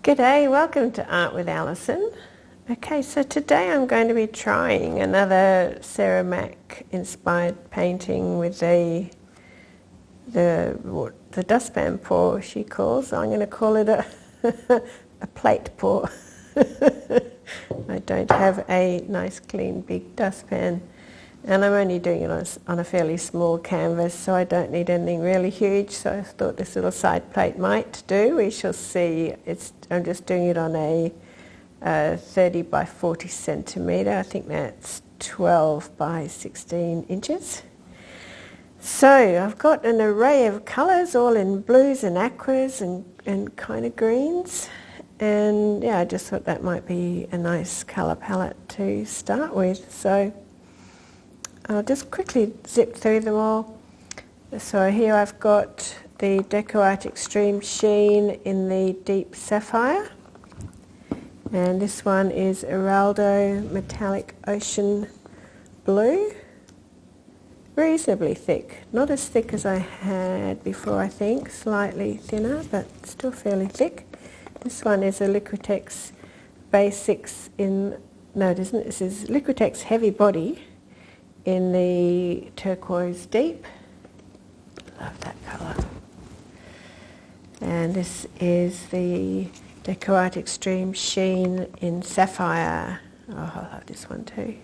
G'day, welcome to Art with Alison. Okay, so today I'm going to be trying another Sarah Mack inspired painting with the dustpan pour, she calls. I'm going to call it a plate pour. I don't have a nice clean big dustpan, and I'm only doing it on a fairly small canvas, so I don't need anything really huge, so I thought this little side plate might do. We shall see. I'm just doing it on a 30 by 40 centimetre. I think that's 12 by 16 inches. So I've got an array of colours, all in blues and aquas and kind of greens. And yeah, I just thought that might be a nice colour palette to start with. So I'll just quickly zip through them all. So here I've got the Acrylic Art Extreme Sheen in the deep sapphire. And this one is Araldo Metallic Ocean Blue. Reasonably thick. Not as thick as I had before, I think. Slightly thinner, but still fairly thick. This one is a Liquitex Basics in... No, it isn't. This is Liquitex Heavy Body in the turquoise deep. Love that colour. And this is the Acrylic Art Extreme Sheen in sapphire. Oh, I love this one too.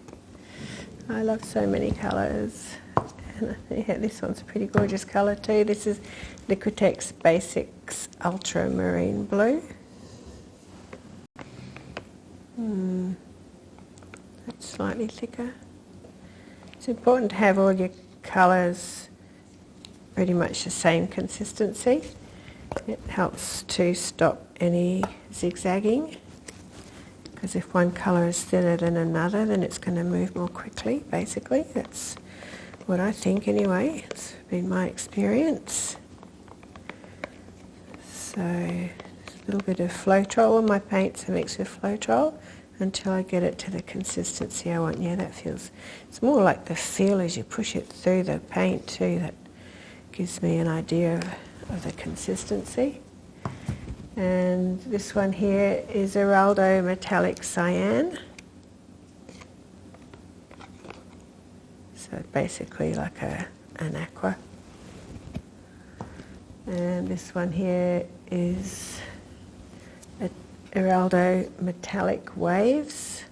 I love so many colours. And yeah, this one's a pretty gorgeous colour too. This is Liquitex Basics Ultramarine Blue. That's slightly thicker. It's important to have all your colours pretty much the same consistency. It helps to stop any zigzagging, because if one colour is thinner than another, then it's going to move more quickly, basically. That's what I think anyway. It's been my experience. So a little bit of Floetrol. All my paints are mixed with Floetrol until I get it to the consistency I want. Yeah, that feels, it's more like the feel as you push it through the paint too, that gives me an idea of the consistency. And this one here is Araldo Metallic Cyan. So basically like an aqua. And this one here is Araldo Metallic Waves.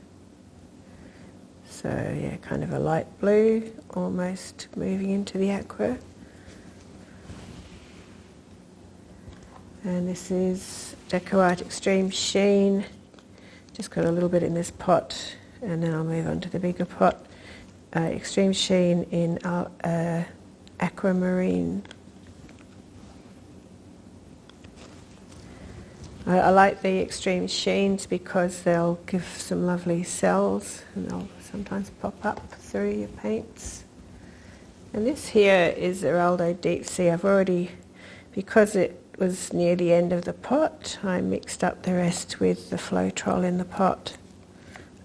So yeah, kind of a light blue, almost moving into the aqua. And this is Acrylic Art Extreme Sheen. Just got a little bit in this pot, and then I'll move on to the bigger pot. Extreme Sheen in aquamarine. I like the extreme sheens because they'll give some lovely cells, and they'll sometimes pop up through your paints. And this here is Araldo Deep Sea. I've already, because it was near the end of the pot, I mixed up the rest with the Floetrol in the pot.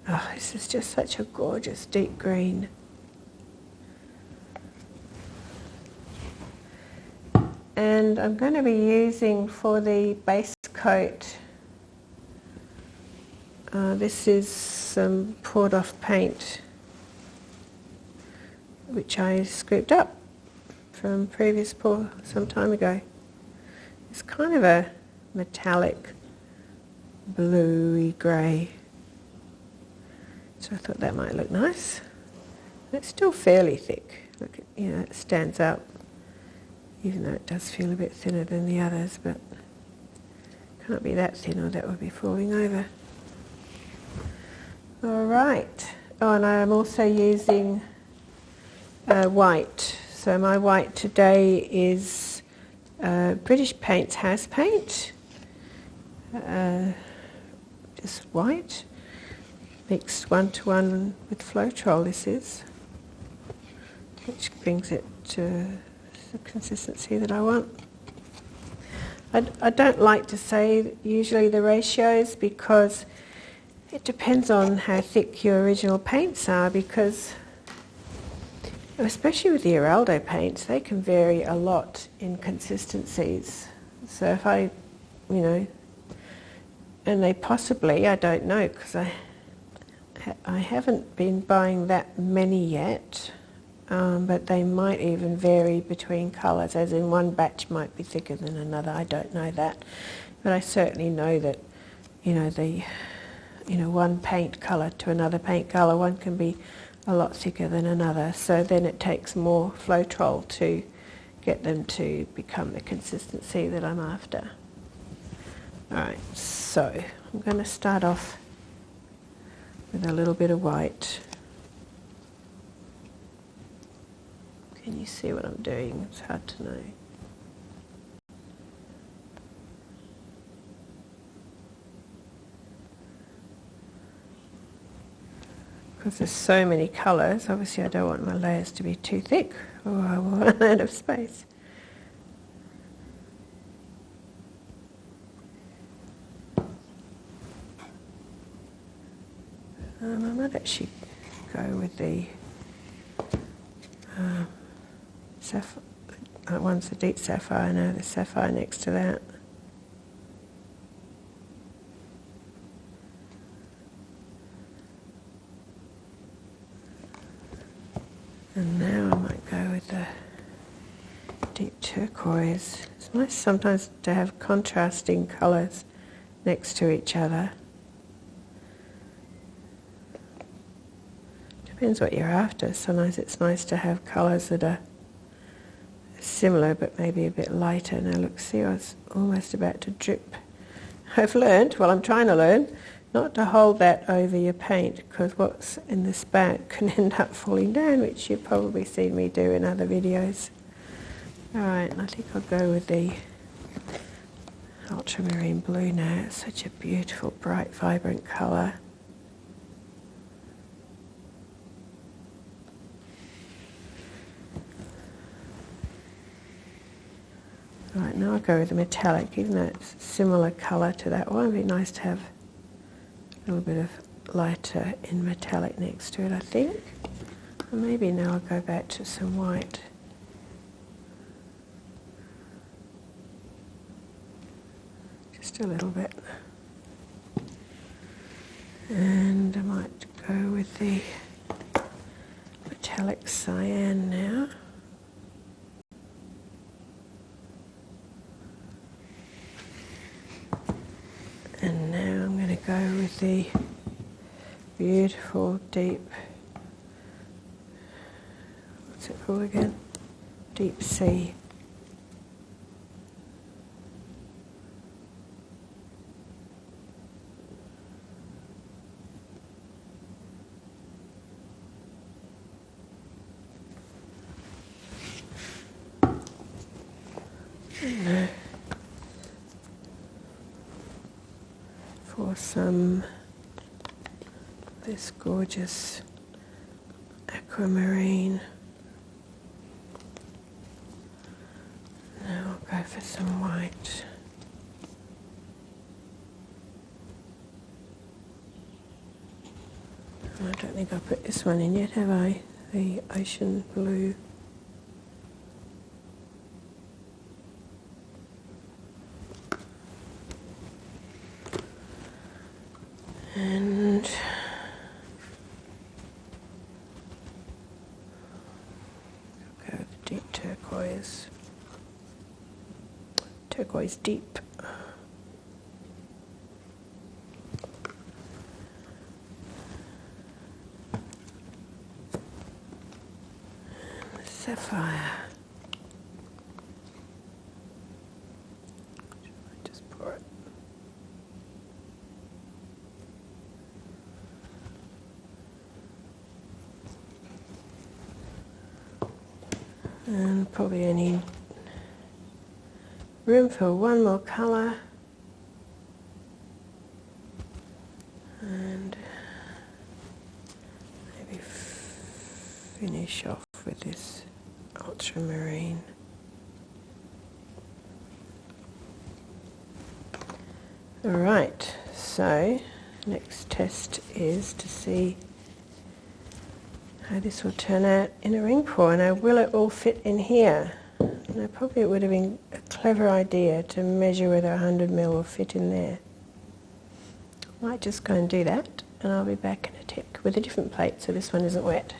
Oh, this is just such a gorgeous deep green. And I'm going to be using for the base coat, this is some poured off paint which I scooped up from previous pour some time ago. It's kind of a metallic bluey grey, so I thought that might look nice. It's still fairly thick. Look, you know, it stands out, even though it does feel a bit thinner than the others, but can't be that thin or that would be falling over. Alright, oh, and I'm also using white. So my white today is British Paints House Paint, just white, mixed 1-to-1 with Floetrol this is, which brings it to the consistency that I want. I don't like to say usually the ratios, because it depends on how thick your original paints are, because especially with the Araldo paints, they can vary a lot in consistencies. So if I, and they possibly, I don't know, because I haven't been buying that many yet, but they might even vary between colours, as in one batch might be thicker than another. I don't know that, but I certainly know that, one paint colour to another paint colour, one can be a lot thicker than another, so then it takes more Floetrol to get them to become the consistency that I'm after. Alright, so I'm going to start off with a little bit of white. Can you see what I'm doing? It's hard to know. Because there's so many colours, obviously I don't want my layers to be too thick or I will run out of space. I might actually go with the sapphire. One's the deep sapphire, now the sapphire next to that. And now I might go with the deep turquoise. It's nice sometimes to have contrasting colours next to each other. Depends what you're after. Sometimes it's nice to have colours that are similar but maybe a bit lighter. Now look, see, I was almost about to drip. I've learned, well I'm trying to learn, not to hold that over your paint, because what's in this bag can end up falling down, which you've probably seen me do in other videos. Alright, I think I'll go with the ultramarine blue now. It's such a beautiful, bright, vibrant colour. Right, now I'll go with the metallic, even though it's a similar colour to that one. It'd be nice to have a little bit of lighter in metallic next to it, I think. And maybe now I'll go back to some white. Just a little bit. And I might go with the metallic cyan now. And now I'm going to go with the beautiful deep, what's it called again? Deep sea. And for some this gorgeous aquamarine. Now I'll go for some white. I don't think I put this one in yet, have I? The ocean blue. And go with the deep turquoise. Turquoise deep. And the sapphire. Just pour it. And probably only room for one more colour. And maybe finish off with this ultramarine. Alright, so next test is to see how this will turn out in a ring pour. Now, will it all fit in here? Now, probably it would have been a clever idea to measure whether 100 ml will fit in there. might just go and do that, and I'll be back in a tick with a different plate so this one isn't wet.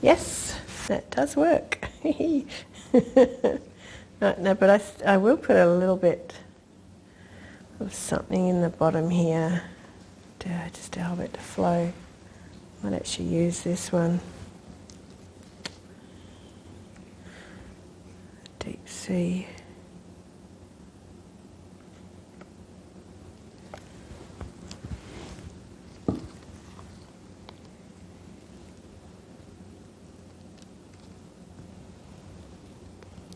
Yes, that does work. Right, no, but I will put a little bit of something in the bottom here just to help it to flow. I might actually use this one. Deep sea.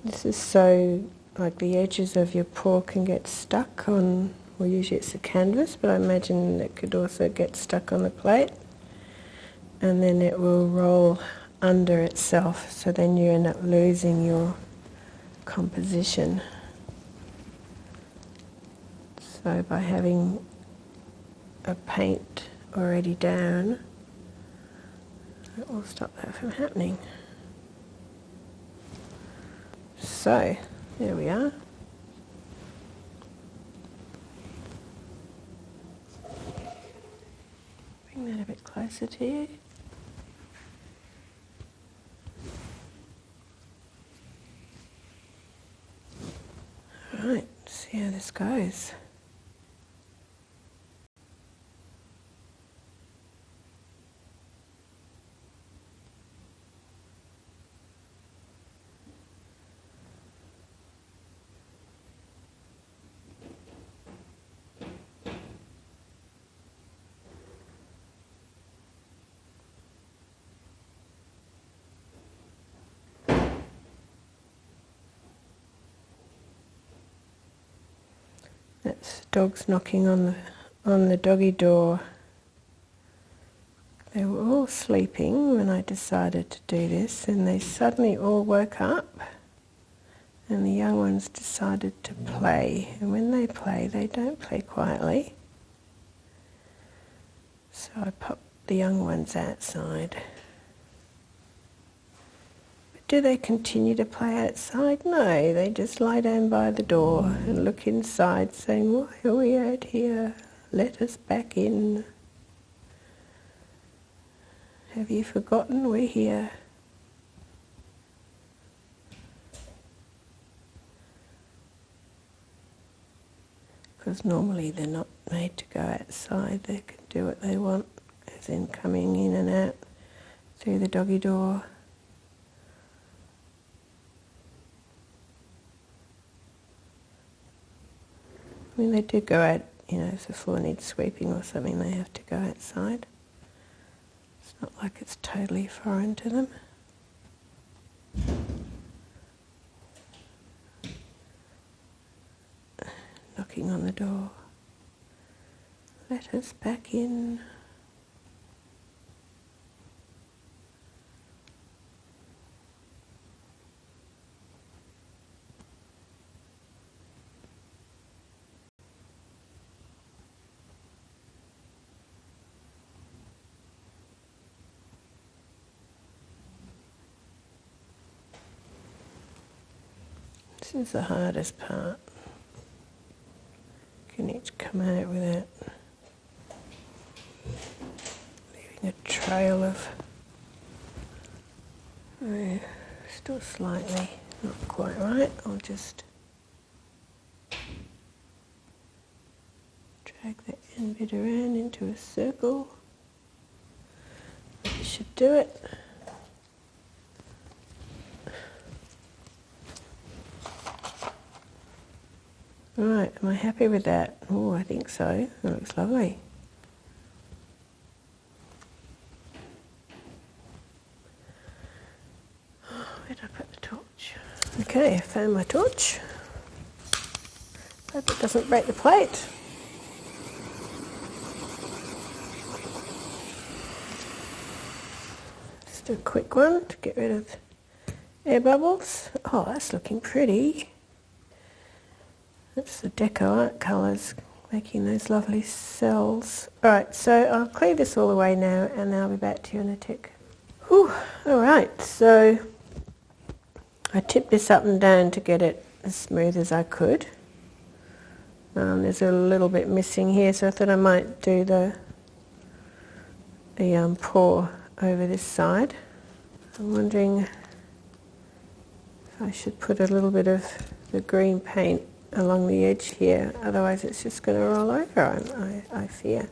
This is so, like, the edges of your pour can get stuck on, well, usually it's the canvas, but I imagine it could also get stuck on the plate, and then it will roll under itself, so then you end up losing your composition. So by having a paint already down, it will stop that from happening. So, there we are. Bring that a bit closer to you. Alright, see how this goes. That's dogs knocking on the doggy door. They were all sleeping when I decided to do this, and they suddenly all woke up, and the young ones decided to play. And when they play, they don't play quietly. So I popped the young ones outside. Do they continue to play outside? No, they just lie down by the door and look inside saying, why are we out here? Let us back in. Have you forgotten we're here? Because normally they're not made to go outside. They can do what they want, as in coming in and out through the doggy door. I mean, they do go out, you know, if the floor needs sweeping or something, they have to go outside. It's not like it's totally foreign to them. Knocking on the door. Let us back in. This is the hardest part. You need to come out without leaving a trail of, still slightly not quite right. I'll just drag the end bit around into a circle. That should do it. Right, am I happy with that? Oh, I think so. That looks lovely. Where did I put the torch? Okay, I found my torch. Hope it doesn't break the plate. Just a quick one to get rid of air bubbles. Oh, that's looking pretty. That's the Deco Art colours making those lovely cells. Alright, so I'll clear this all away now and I'll be back to you in a tick. Alright, so I tipped this up and down to get it as smooth as I could. There's a little bit missing here, so I thought I might do the pour over this side. I'm wondering if I should put a little bit of the green paint along the edge here, otherwise it's just going to roll over, I fear.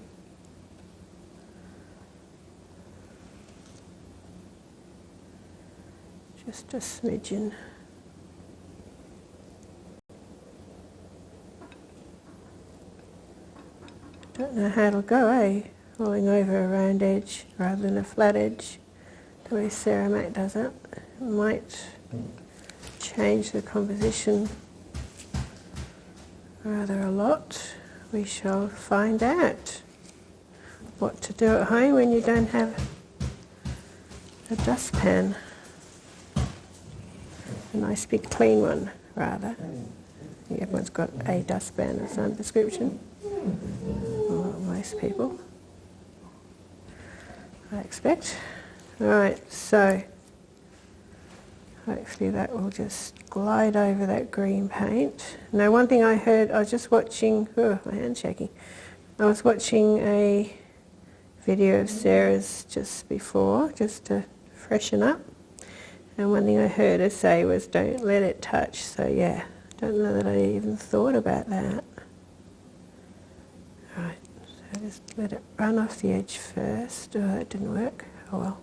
Just a smidgen. Don't know how it'll go, rolling over a round edge rather than a flat edge, the way Sarah Mack does it. It might change the composition rather a lot. We shall find out what to do at home when you don't have a dustpan. A nice big clean one, rather. I think everyone's got a dustpan of some description. Well, most people, I expect. Alright, so hopefully that will just glide over that green paint. Now, one thing I heard, I was just watching, oh, my hand's shaking. I was watching a video of Sarah's just before, just to freshen up. And one thing I heard her say was, don't let it touch. So yeah, don't know that I even thought about that. Right, so just let it run off the edge first. Oh, that didn't work. Oh well.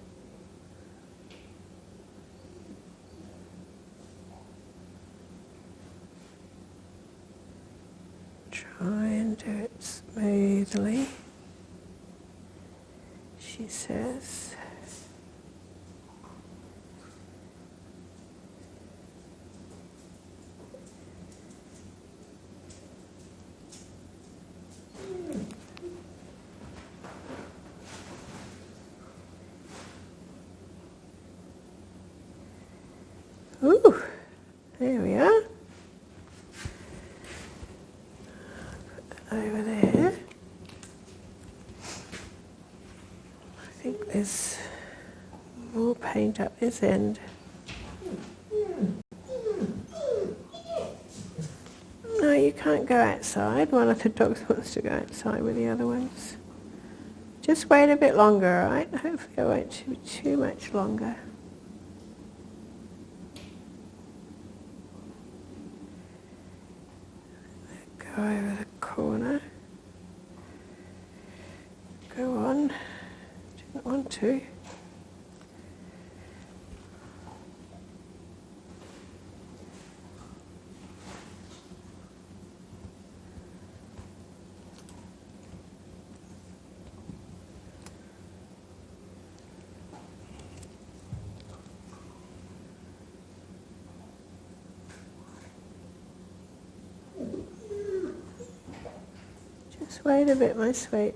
Try and do it smoothly, she says. Ooh, there we are. Put that over there. I think there's more paint up this end. No, you can't go outside. One of the dogs wants to go outside with the other ones. Just wait a bit longer, alright? Hopefully I won't be too much longer. Go over the corner. Go on. Didn't want to. Just wait a bit, my sweet.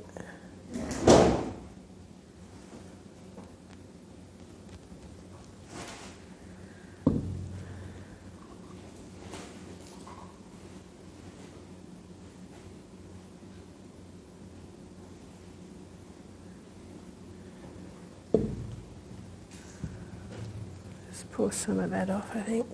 Just pour some of that off, I think.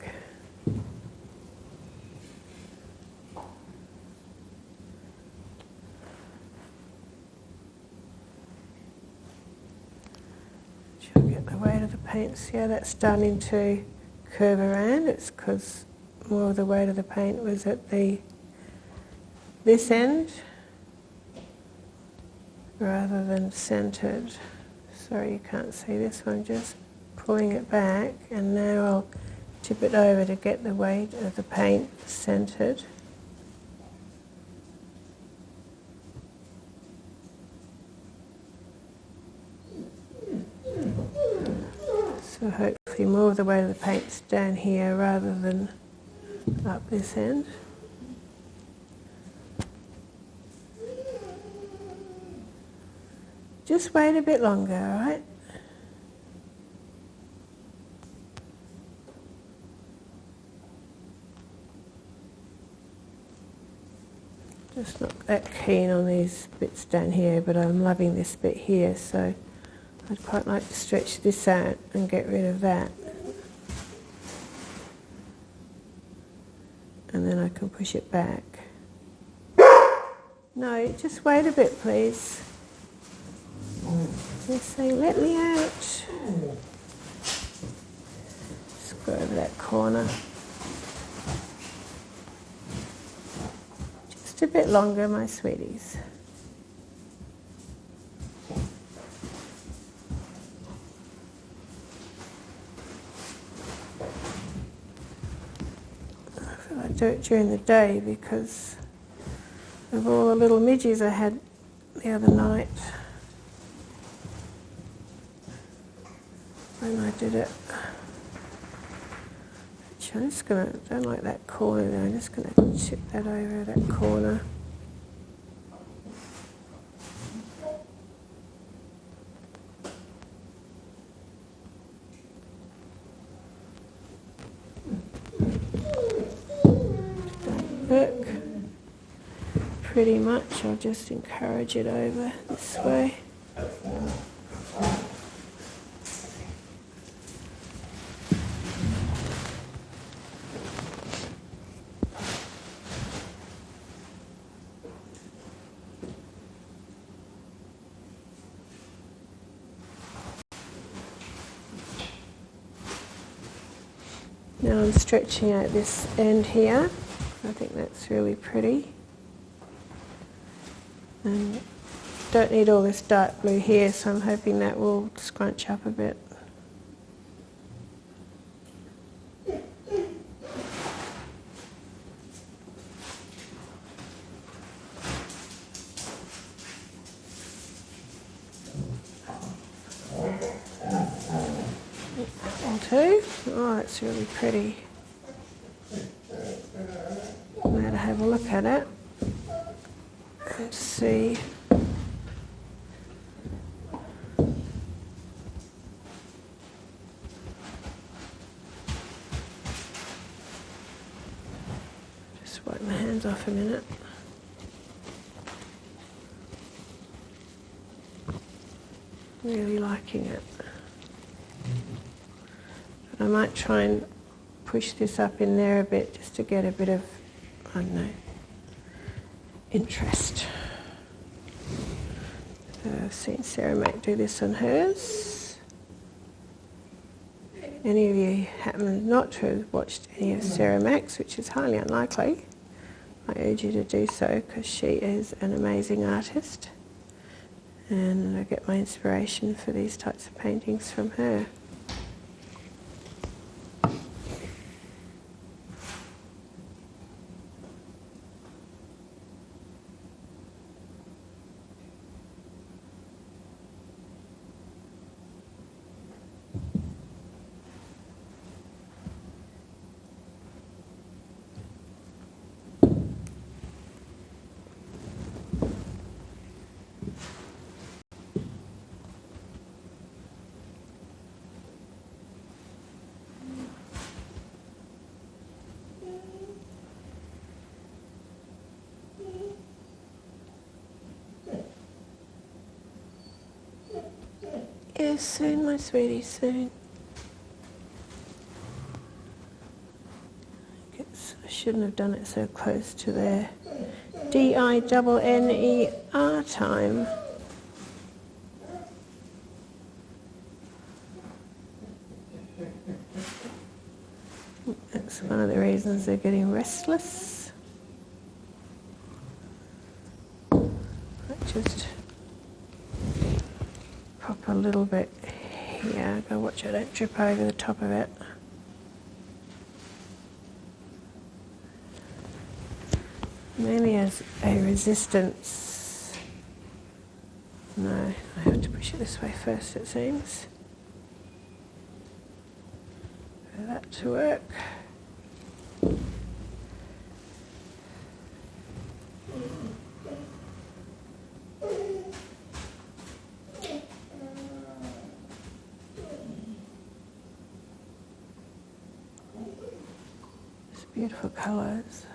The weight of the paint, see how that's starting to curve around? It's because more of the weight of the paint was at this end rather than centered. Sorry you can't see this one, just pulling it back, and now I'll tip it over to get the weight of the paint centered. So hopefully more of the weight of the paint's down here rather than up this end. Just wait a bit longer, alright? Just not that keen on these bits down here, but I'm loving this bit here, so I'd quite like to stretch this out and get rid of that. And then I can push it back. No, just wait a bit, please. They're saying, let me out. Just go over that corner. Just a bit longer, my sweeties. I do it during the day because of all the little midges I had the other night when I did it. Actually, I'm just going to, don't like that corner there, I'm just going to chip that over that corner. Look, pretty much I'll just encourage it over this way. Now I'm stretching out this end here. I think that's really pretty. And don't need all this dark blue here, so I'm hoping that will scrunch up a bit. Too. Oh, it's really pretty. I'm going to have a look at it and see. Just wipe my hands off a minute. Really liking it. I might try and push this up in there a bit just to get a bit of, I don't know, interest. I've seen Sarah Mack do this on hers. If any of you happen not to have watched any of Sarah Mack's, which is highly unlikely, I urge you to do so because she is an amazing artist and I get my inspiration for these types of paintings from her. Yes, soon, my sweetie, soon. I shouldn't have done it so close to their DINNER time. That's one of the reasons they're getting restless. Just pop a little bit here. Go watch I don't drip over the top of it. Mainly as a resistance. No, I have to push it this way first, it seems. For that to work. It's beautiful colours.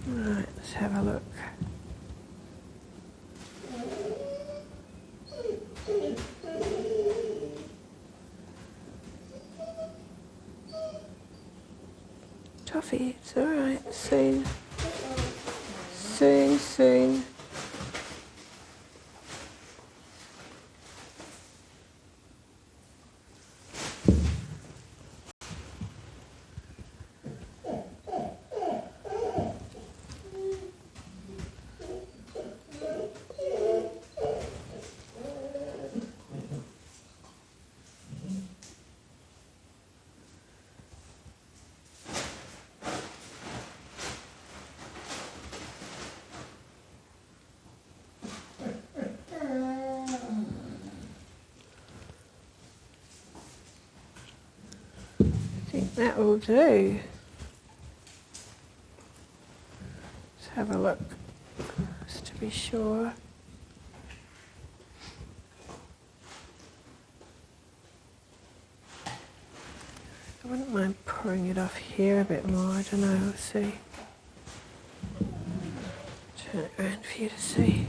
Alright, let's have a look. Toffee, it's alright, soon. Soon, soon. I think that will do. Let's have a look, just to be sure. I wouldn't mind pouring it off here a bit more, I don't know, we'll see. Turn it around for you to see.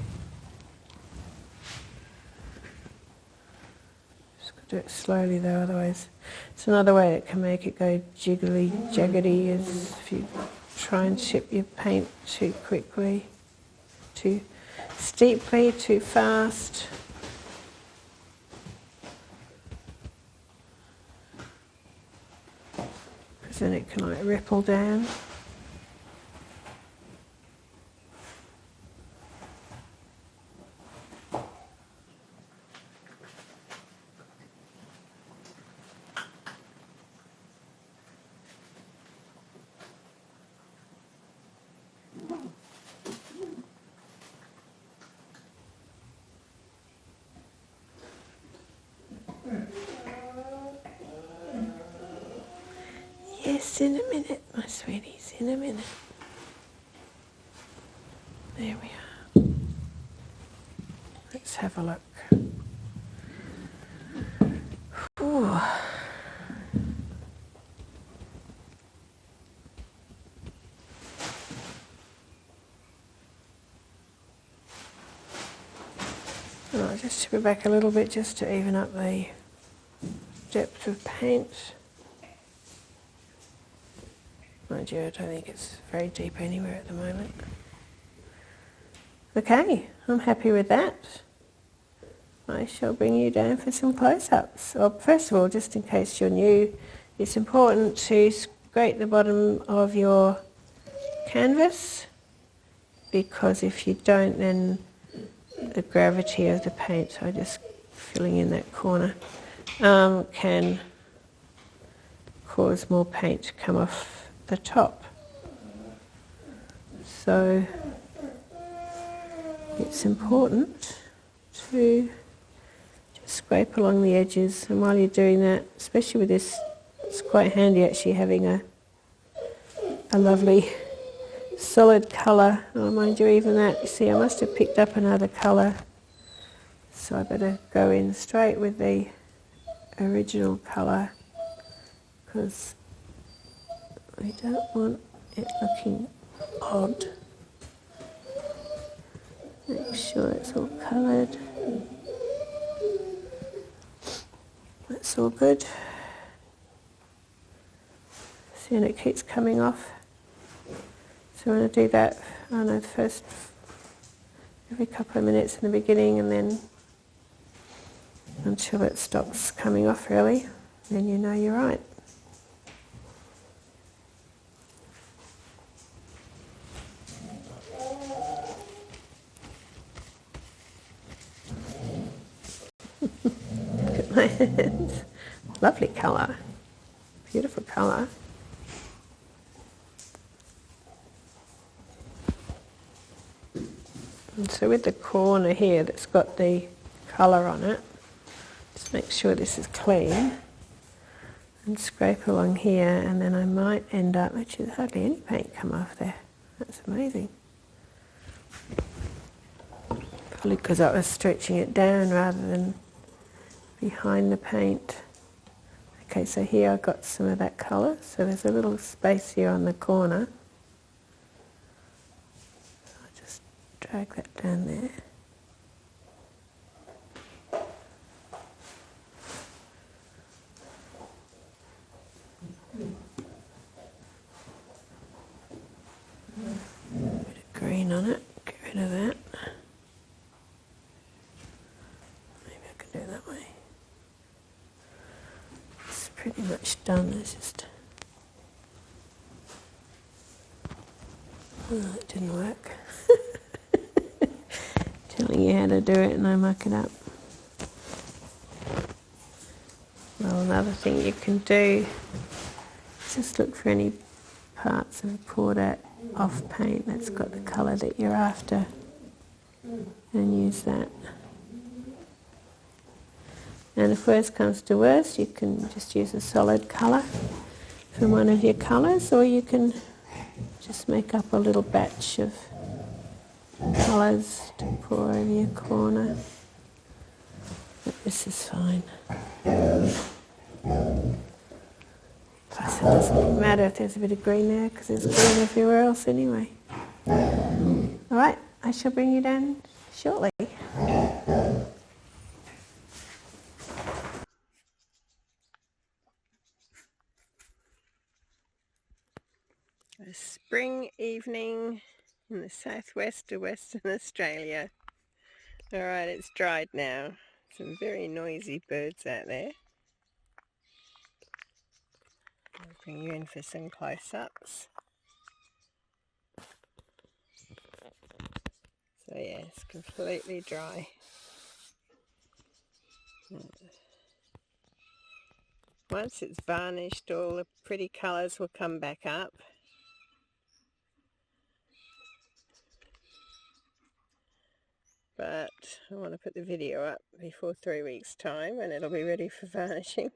Just got to do it slowly though, otherwise. It's another way that can make it go jiggly, jaggedy is if you try and chip your paint too quickly, too steeply, too fast. Because then it can like ripple down. Yes, in a minute, my sweeties, in a minute. There we are. Let's have a look. Ooh. I'll just tip it back a little bit just to even up the depth of paint. Mind you, I don't think it's very deep anywhere at the moment. Okay, I'm happy with that. I shall bring you down for some close-ups. Well, first of all, just in case you're new, it's important to scrape the bottom of your canvas, because if you don't, then the gravity of the paint, so just filling in that corner, can cause more paint to come off the top. So it's important to just scrape along the edges, and while you're doing that, especially with this, it's quite handy actually having a lovely solid colour. Oh, mind you, even that, you see, I must have picked up another colour, so I better go in straight with the original colour, because I don't want it looking odd. Make sure it's all coloured. That's all good. See, and it keeps coming off. So I'm going to do that, I don't know, first every couple of minutes in the beginning, and then until it stops coming off really, then you know you're right. Look at my hands. Lovely colour. Beautiful colour. And so with the corner here that's got the colour on it, just make sure this is clean and scrape along here, and then I might end up, which is hardly any paint come off there. That's amazing. Probably because I was stretching it down rather than behind the paint. Okay, so here I've got some of that colour, so there's a little space here on the corner. I'll just drag that down there. green on it. Get rid of that. Maybe I can do it that way. It's pretty much done. It's just... Oh, it didn't work. Telling you how to do it and I muck it up. Well, another thing you can do is just look for any parts of a poured off paint that's got the colour that you're after and use that. And if worst comes to worst, you can just use a solid colour from one of your colours, or you can just make up a little batch of colours to pour over your corner. But this is fine. Plus it doesn't matter if there's a bit of green there because there's green everywhere else anyway. Alright, I shall bring you down shortly. A spring evening in the southwest of Western Australia. Alright, it's dried now. Some very noisy birds out there. I'll bring you in for some close-ups. So yeah, it's completely dry. Once it's varnished, all the pretty colours will come back up. But I want to put the video up before 3 weeks' time and it'll be ready for varnishing.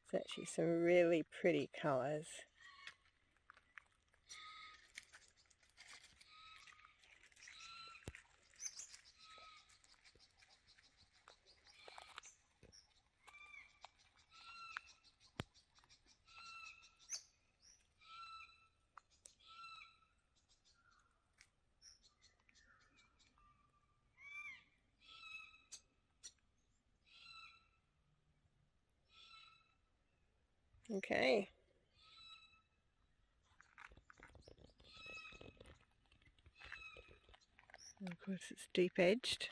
It's actually some really pretty colours. Okay. And of course it's deep edged.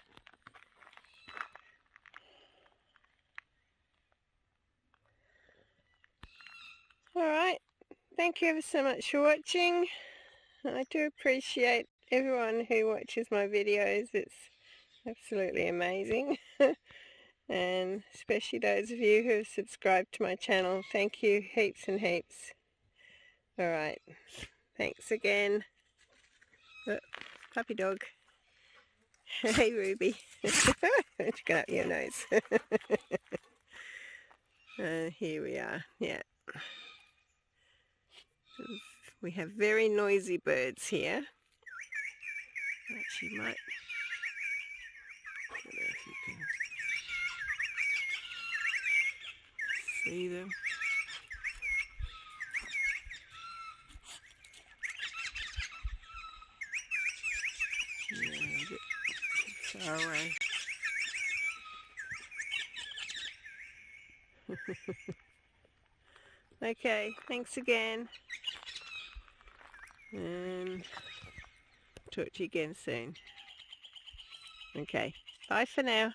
Alright, thank you ever so much for watching. I do appreciate everyone who watches my videos. It's absolutely amazing. And especially those of you who have subscribed to my channel. Thank you heaps and heaps. Alright, thanks again. Oh, puppy dog. Hey Ruby. Don't you go up your nose. Here we are. Yeah. We have very noisy birds here. Actually might... I don't know if you can see them. Yeah, a bit far away. Okay, thanks again. And talk to you again soon. Okay, bye for now.